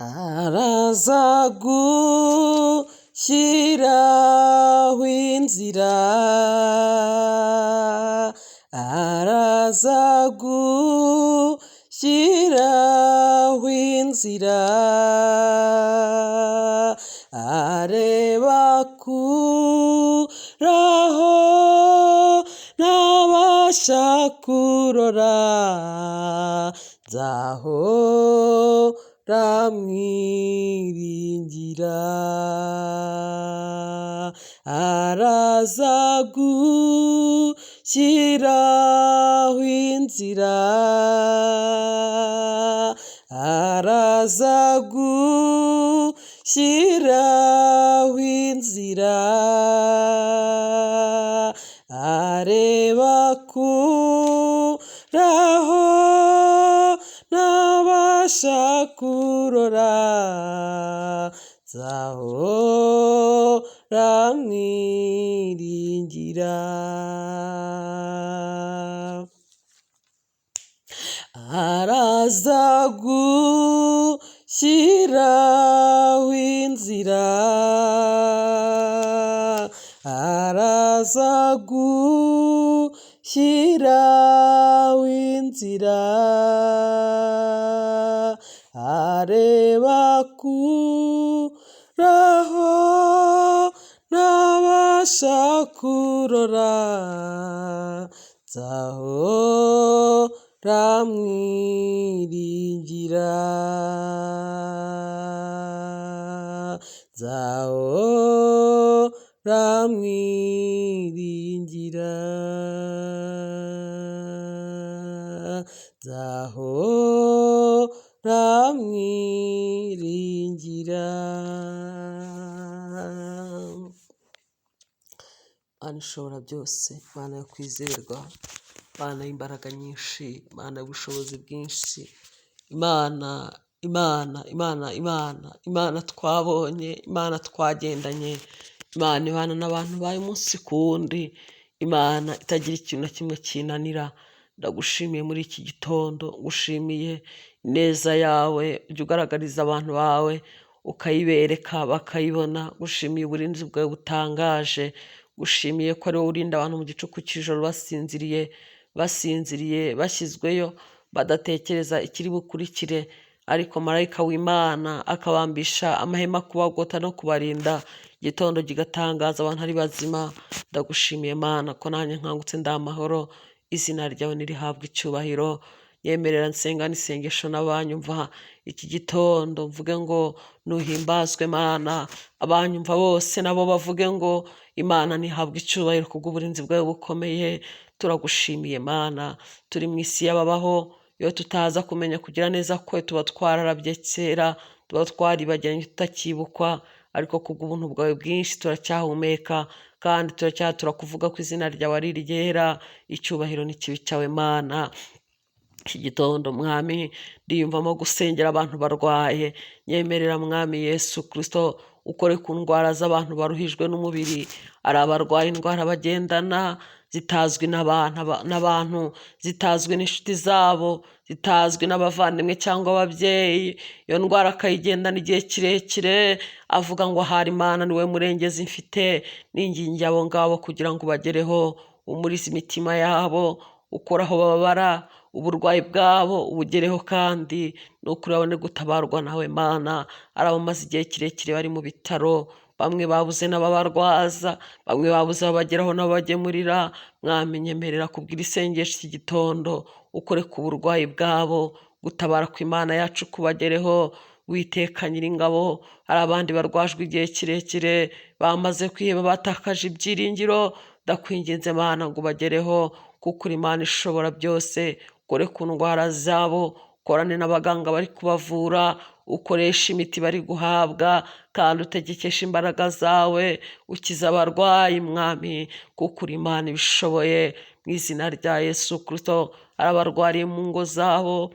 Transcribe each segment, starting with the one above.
araza gushyiraho inzira, araza gushyiraho inzira, areba kuraho ntabasha kurora, nzahora mwiringira. Araza gushyiraho inzira, araza gushyiraho inzira, areba kuraho ntabasha kurora, nzahora mwiringira. Araza gushyiraho inzira, araza gushyiraho inzira, areba kuraho ntabasha kurora, nzahora mwiringira, nzahora mwiringira, nzahora mwiringira. Mana ishobora byose, Mana yo kwizerwa, Mana y'imbaraga nyinshi, Mana y'ubushobozi bwinshi, Imana twabonye, Imana twagendanye, Imana ibana n'abantu bayo umunsi ku wundi, Imana itagira ikintu na kimwe kinanira. Ndagushimiye muri iki gitondo, ngushimiye ineza yawe ujya ugaragariza abantu bawe ukayibereka bakayibona, ngushimiye uburinzi bwawe butangaje, ngushimiye ko ari wowe urinda abantu mu gicuku cy'ijoro basinziriye bashyizweyo badatekereza ikiri bukurikire, ariko marayika w'Imana akabambisha amahema kubagota no kubarinda, igitondo kigatangaza abantu ari bazima. Ndagushimiye Mana ko nanjye nkangutse ndi amahoro, izina ryawe nirihabwe icyubahiro. Nyemerera nsenga n'isengesho n'abanyumva iki gitondo, mvuge ngo nuhimbazwe Mana, abanyumva bose nabo bavuge ngo Imana ntihabwe icyubahiro kubw'uburinzi bwawe bukomeye. Turagushimiye Mana, turi mu isi y'ababaho, iyo tutaza kumenya kugira neza kwe tuba twararabye kera, tuba twaribagiranye tutakibukwa, ariko kubw'ubuntu bwawe bwinshi turacyahumeka kandi turacyatura kuvuga ko izina ryawe ari iryera. Icyubahiro n'ikibi cyawe Mana. Iki gitondo Mwami ndiyumvamo gusengera abantu barwaye, nyemerera Mwami Yesu Kristo ukore ku ndwara z'abantu baruhijwe n'umubiri, ari abarwaye indwara bagendana zitazwi n'abantu, zitazwi n'inshuti zabo, zitazwi n'abavandimwe cyangwa ababyeyi, iyo ndwara akayigendana igihe kirekire avuga ngo ahari Imana niwe murengezi mfite. Ningingiye abo ngabo kugira ngo ubagereho, umurize imitima yabo, ukore aho bababara, uburwayi bwabo ubugereho, kandi nukuri babone gutabarwa nawe Mana. Ari abamaze igihe kirekire bari mu bitaro, bamwe babuze n'ababarwaza, bamwe babuze ababageraho n'ababagemurira, Mwami nyemerera kubwira isengesho iki gitondo, ukore ku burwayi bwabo, gutabara kw'Imana yacu kubagereho. Uwiteka Nyiringabo, hari abandi barwajwe igihe kirekire bamaze kwiheba, batakaje ibyiringiro, ndakwinginze Mana ngo ubagereho, kuko uri Imana ishobora byose. Ukore ku ndwara zabo, ukorane n'abaganga bari kubavura, ukoresha imiti bari guhabwa, kandi utegekesha imbaraga zawe ukiza abarwayi Mwami, kuko uri Imana ibishoboye. Mu izina rya Yesu Kristo, hari abarwariye mu ngo zabo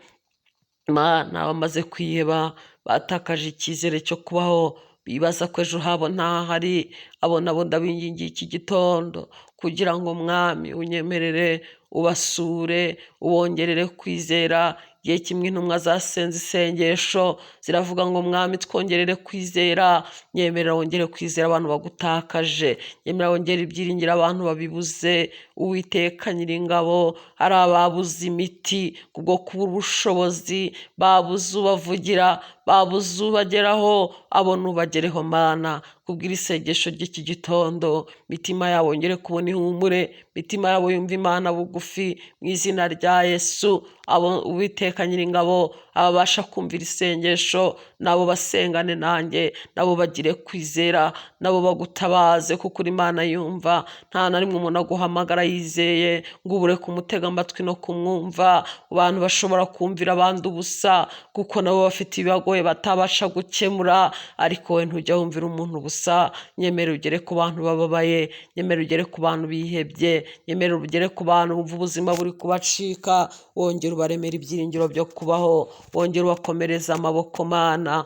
Mana, bamaze kwiheba, batakaje icyizere cyo kubaho, bibaza ko ejo habo ntahari. Abo nabo ndabingingiye iki gitondo kugira ngo Mwami unyemerere ubasure, ubongerere kwizera, igihe kimwe intumwa zasenze isengesho ziravuga ngo mwami twongerere kwizera, nyemerera wongere kwizera abantu bagutakaje, nyemerera wongere ibyiringiro abantu babibuze. Uwiteka Nyiringabo, hari ababuze imiti kubwo kubura ubushobozi, babuze ubavugira, babuze ubageraho, abo nubagereho Mana kubwira isengesho ry'iki gitondo, mitima yabo yongere kubona ihumure, mitima yabo yumva Imana bugufi mu izina rya Yesu. Abo Uwiteka Nyiringabo ababasha kumvira isengesho nabo basengane nanjye, nabo bagire kwizera, nabo bagutabaze kuko uri Imana yumva. Nta na rimwe umuntu aguhamagara yizeye ngo ubure kumutega amatwi no kumwumva. Abantu bashobora kumvira abandi ubusa kuko nabo bafite ibibagoye batabasha gukemura, ariko we ntujya wumvira umuntu ubusa. Nyemera ugere ku bantu bababaye, nyemera ugere ku bantu bihebye, nyemera ugere ku bantu bumva ubuzima buri kubacika, wongera ubaremera ibyiringiro byo kubaho, wongera ubakomereza amaboko Mana.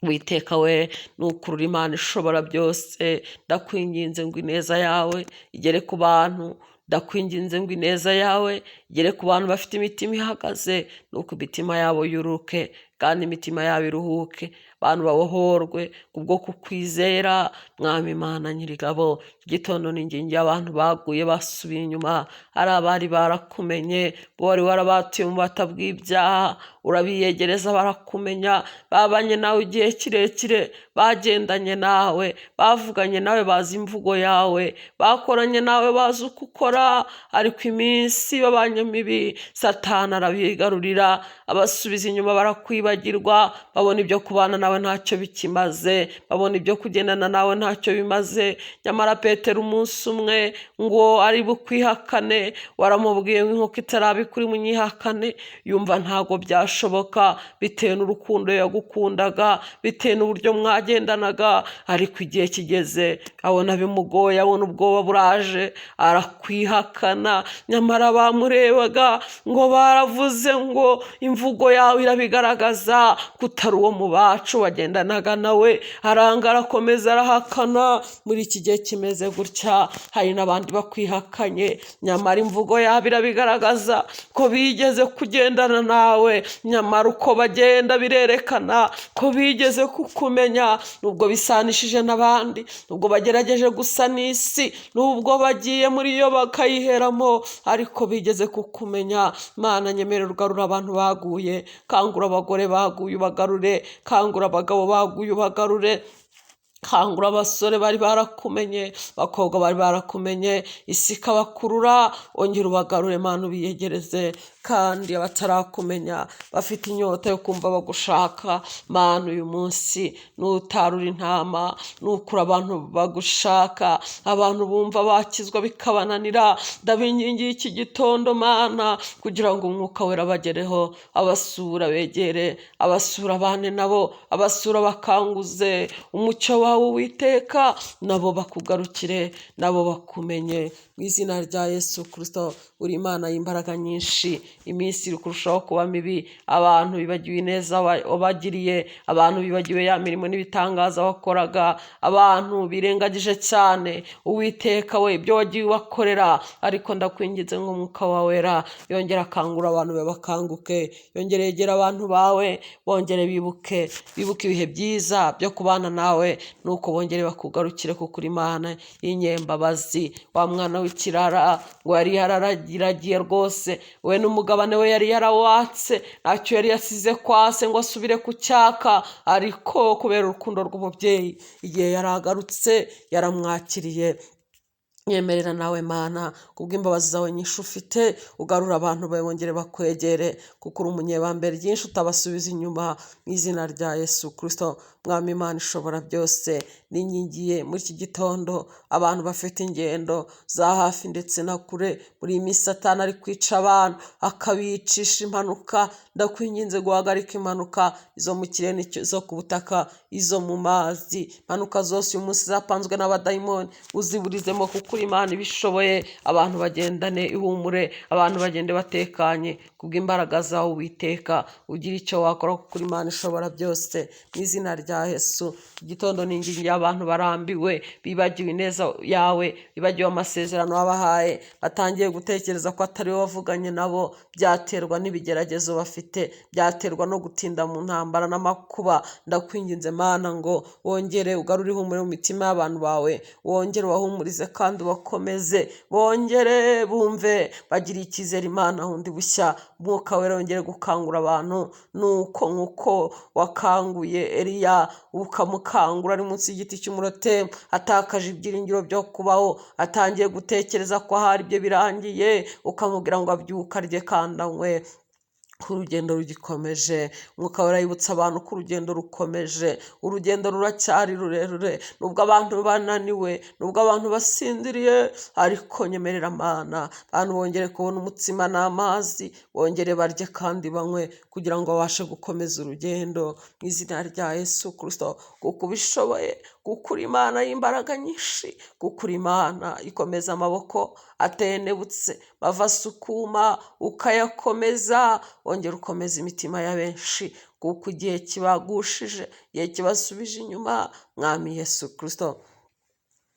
Witeka we nukurura Imana ishobora byose, ndakwinginze ngo ineza yawe igere ku bantu, ndakwinginze ngo ineza yawe igere ku bantu bafite imitima ihagaze, nuko imitima yabo yuruke kandi imitima yabo iruhuke, abantu babohorwe kubwo kukwizera. Mwami Imana Nyirigabo, igitondo ningingi abantu baguye basubiye inyuma, ari abari barakumenye, wari warabatuye mu bata bw'ibyaha, urabiyegereza barakumenya, babanye nawe igihe kirekire, bagendanye nawe, bavuganye nawe, bazi imvugo yawe, bakoranye nawe, bazi uko ukora, ariko iminsi babanye mibi Satani arabigarurira, abasubiza inyuma barakwibagirwa, babona ibyo kubana nawe ntacyo bikimaze, babona ibyo kugendana nawe ntacyo bimaze. Nyamara Petero umunsi umwe ngo ari bukwihakane, waramubwiye ngo inkoko itarabikuri munyihakane, yumva ntago byashoboka bitewe n'urukundo yagukundaga, bitewe n'uburyo mwagendanaga, ariko igihe kigeze abona bimugoye, abona ubwoba buraje, arakwihakana. Nyamara bamurebaga ngo baravuze ngo imvugo yawe irabigaragaza kutari uwo mu bacu wagendanaga nawe, aranga arakomeza arahakana. Muri iki gihe kimeze gutya hari n'abandi bakwihakanye, nyamara imvugo yabo irabigaragaza ko bigeze kugendana nawe, nyamara uko bagenda birerekana ko bigeze kukumenya. Nubwo bisanishije n'abandi, nubwo bagerageje gusa n'isi, nubwo bagiye muri yo bakayiheramo, ariko bigeze kukumenya. Mana nyemerera ugarura abantu baguye, kangura abagore baguye ubagarure, kangura abagabo baguye ubagarure, kangura abasore bari barakumenye, abakobwa bari barakumenye, isi ikabakurura, ongera ubagarure Mana ubiyegereze. Kandi abatarakumenya bafite inyota yo kumva bagushaka Mana, uyu munsi nutarura intama, nukura abantu bagushaka, abantu bumva bakizwa bikabananira, ndabingingiye iki gitondo Mana kugira ngo umwuka wera bagereho, abasura begere, abasura abane nabo, abasura bakanguze umucyo wawe Uwiteka, nabo bakugarukire, nabo bakumenye mu izina rya Yesu Kristo. Uri Imana y'imbaraga nyinshi, iminsi iri kurushaho kuba mibi, abantu bibagiwe ineza wabagiriye, abantu bibagiwe ya mirimo n'ibitangaza wakoraga, abantu birengagije cyane Uwiteka we ibyo wagiye ubakorera. Ariko ndakwinginze ngo umwuka wawe wera yongera akangura abantu be bakanguke, yongere yegera abantu bawe, bongere bibuke ibihe byiza byo kubana nawe, nuko bongere bakugarukire kuko uri Imana y'inyembabazi. Wa mwana w'ikirara ngo yari yararagiye rwose, we n'umugabane we yari yarawatse, ntacyo yari yasize kwase ngo asubire ku cyaka, ariko kubera urukundo rw'umubyeyi igihe yaragarutse yaramwakiriye. Nyemerera nawe Mana kubw'imbabazi zawe nyinshi ufite, ugarura abantu bawe bongere bakwegere, kuko uri umunyebambere ryinshi utabasubiza inyuma mu izina rya Yesu Kristo. Mwami Imana ishobora byose, ningingiye muri iki gitondo abantu bafite ingendo za hafi ndetse na kure, muri iyi minsi Satani ari kwica abantu akabicisha impanuka, ndakwinginze guhagarika impanuka, izo mu kirere, izo ku butaka, izo mu mazi, impanuka zose uyu munsi zapanzwe n'abadayimoni uziburizemo kuko kuko uri Imana ibishoboye, abantu bagendane ihumure, abantu bagende batekanye kubw'imbaraga zawe Uwiteka. Ugira icyo wakora kuko uri Imana ishobora byose, mu izina rya Yesu. Igitondo ni ingingi y'abantu barambiwe, bibagiwe ineza yawe, bibagiwe amasezerano wabahaye, batangiye gutekereza ko atari wowe wavuganye nabo. Byaterwa n'ibigeragezo bafite, byaterwa no gutinda mu ntambara n'amakuba. Ndakwinginze Mana ngo wongere ugarure ihumure mu mitima y'abantu bawe, wongere ubahumurize kandi ubakomeze, bongere bumve bagiriye icyizere Imana hundi bushya. Mwuka wera wongere gukangura abantu, nk'uko wakanguye Eliya ukamukangura ari munsi y'igiti cy'umurotemu, atakaje ibyiringiro byo kubaho, atangiye gutekereza ko ahari ibyo birangiye, ukamubwira ngo abyuke arye kandi anywe. Ko urugendo rugikomeje, Mwuka wera yibutsa abantu ko urugendo rukomeje, urugendo ruracyari rurerure. Nubwo abantu bananiwe, nubwo abantu basinziriye, ariko nyemerera Mana, abantu bongere kubona umutsima n'amazi, bongere barye kandi banywe, kugira ngo babashe gukomeza urugendo mu izina rya Yesu Kristo. Kuko ubishoboye, kuko uri Imana y'imbaraga nyinshi, kuko uri Imana ikomeza amaboko atenebutse, bava sukuma ukayakomeza. Wongera ukomeza imitima ya benshi, kuko igihe kibagushije, igihe kibasubije inyuma, Mwami Yesu Kristo.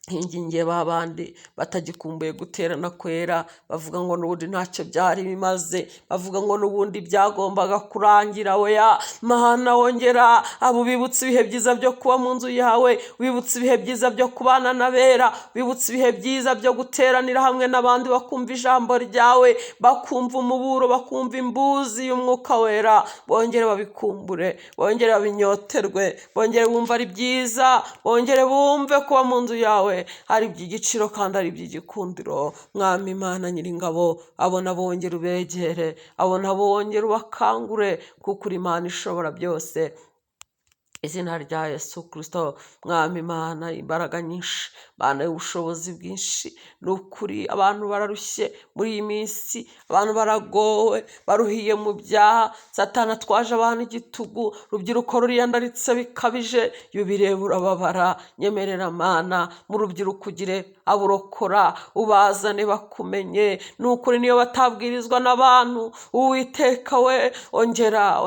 Hingingiye ba bandi batagikumbuye guterana kwera, bavuga ngo n'ubundi ntacyo byari bimaze, bavuga ngo n'ubundi byagombaga kurangira. Oya Mana, wongera abo bibutse ibihe byiza byo kuba mu nzu yawe, wibutse ibihe byiza byo kubana n'abera, wibutse ibihe byiza byo guteranira hamwe n'abandi bakumva ijambo ryawe, bakumva umuburo, bakumva imbuzi y'Umwuka wera. Bongere babikumbure, bongere babinyoterwe, bongere bumve ari byiza, bongere bumve kuba mu nzu yawe ari iby'igiciro kandi ari iby'igikundiro. Mwami Imana Nyiringabo, abo nabo wongere ubegere, abo nabo wongere ubakangure, kuko uri Imana ishobora byose. Izina rya Yesu Kristo. Mwami Imana imbaraga nyinshi, Mana y'ubushobozi bwinshi, ni ukuri abantu bararushye muri iyi minsi, abantu baragowe, baruhiye mu byaha. Satani atwaje abantu igitugu, urubyiruko ruriyandaritse bikabije, iyo ubireba urababara. Nyemerera Mana, mu rubyiruko ugire aburokora, ubazane bakumenye. Ni ukuri niyo batabwirizwa n'abantu, Uwiteka we, ongera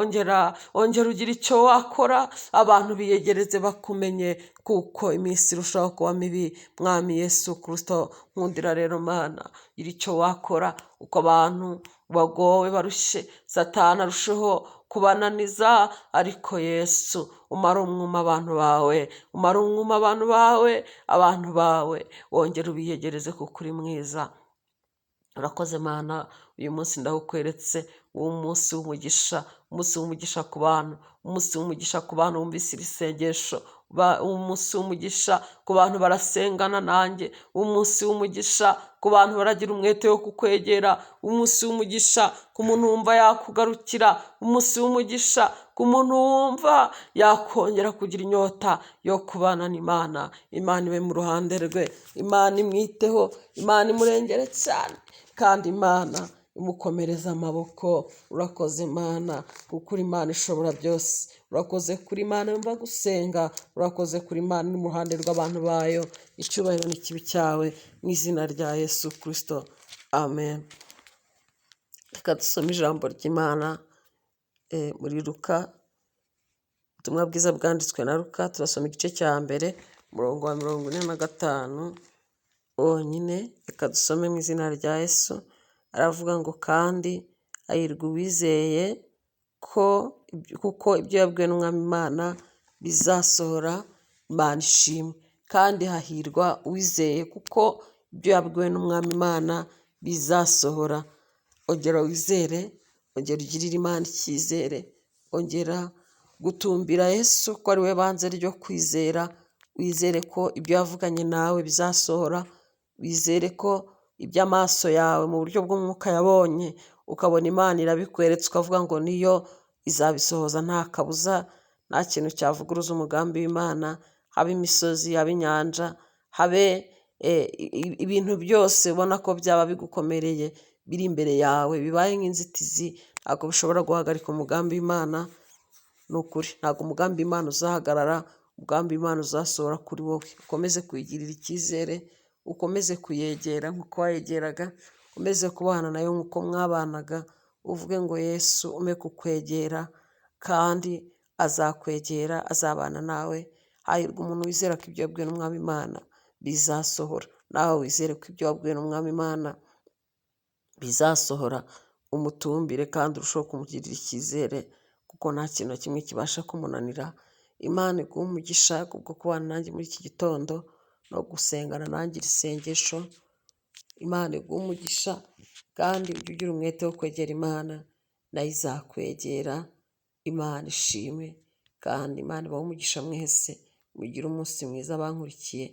ugira icyo wakora, abantu biyegereze bakumenye, kuko iminsi irushaho kuba mibi. Mwami Yesu Kristo, nkundira rero Mana, gira icyo wakora, uko abantu bagowe barushye, Satani arusheho kubananiza. Ariko Yesu, umara umwuma abantu bawe, umara umwuma abantu bawe, wongere ubiyegereze kuko uri mwiza. Urakoze Mana, uyu munsi ndawukweretse, umunsi w'umugisha, umunsi w'umugisha ku bantu, umunsi w'umugisha ku bantu bumvise iri sengesho, umunsi w'umugisha ku bantu barasengana nanjye, umunsi w'umugisha ku bantu baragira umwete wo kukwegera, umunsi w'umugisha ku muntu wumva yakugarukira, umunsi w'umugisha ku muntu wumva yakongera kugira inyota yo kubana n'Imana. Imana ibe mu ruhande rwe, Imana imwiteho, Imana imurengere cyane, kandi Imana imukomereza amaboko. Urakoze Mana, kuko uri Imana ishobora byose. Urakoze kuri Imana yumva gusenga, urakoze kuri Imana iri mu ruhande rw'abantu bayo. Icyubahiro n'ikibi cyawe, mu izina rya Yesu Kristo, amen. Reka dusome ijambo ry'Imana muri Luka, ubutumwa bwiza bwanditswe na Luka. Turasoma igice cya mbere, umurongo wa 45 wonyine. Reka dusome mu izina rya Yesu. Aravuga ngo, kandi hahirwa uwizeye kuko ibyo yabwiwe n'Umwami Imana bizasohora. Imana ishimwe. Kandi hahirwa uwizeye kuko ibyo yabwiwe n'Umwami Imana bizasohora. Ongera wizere, ongera ugirire Imana icyizere, ongera gutumbira Yesu ko ari we banze ryo kwizera. Wizere ko ibyo yavuganye nawe bizasohora, wizere ko iby'amaso yawe mu buryo bw'umwuka yabonye, ukabona Imana irabikweretse, ukavuga ngo niyo izabisohoza nta kabuza. Nta kintu cyavuguruza umugambi w'Imana, habe imisozi, habe inyanja, habe ibintu byose ubona ko byaba bigukomereye biri imbere yawe, bibaye nk'inzitizi, ntabwo bishobora guhagarika umugambi w'Imana. Ni ukuri, ntabwo umugambi w'Imana uzahagarara, umugambi w'Imana uzasohora kuri wowe. Ukomeze kwigirira icyizere, ukomeze kuyegera nk'uko wayegeraga, ukomeze kubana nayo nk'uko mwabanaga, uvuge ngo Yesu ume kukwegera kandi azakwegera, azabana nawe. Hahirwa umuntu wizera ko ibyo yabwiwe n'Umwami Imana bizasohora. Nawe wizere ko ibyo wabwiwe n'Umwami Imana bizasohora, umutumbire kandi urusheho kumugirira icyizere, kuko nta kintu na kimwe kibasha kumunanira. Imana iguhe umugisha kubwo kubana nanjye muri iki gitondo no gusengana nanjye iri sengesho. Imana iguhe umugisha kandi ujye ugira umwete wo kwegera Imana, nayo izakwegera. Imana ishimwe kandi Imana ibahe umugisha mwese, mugire umunsi mwiza abankurikiye.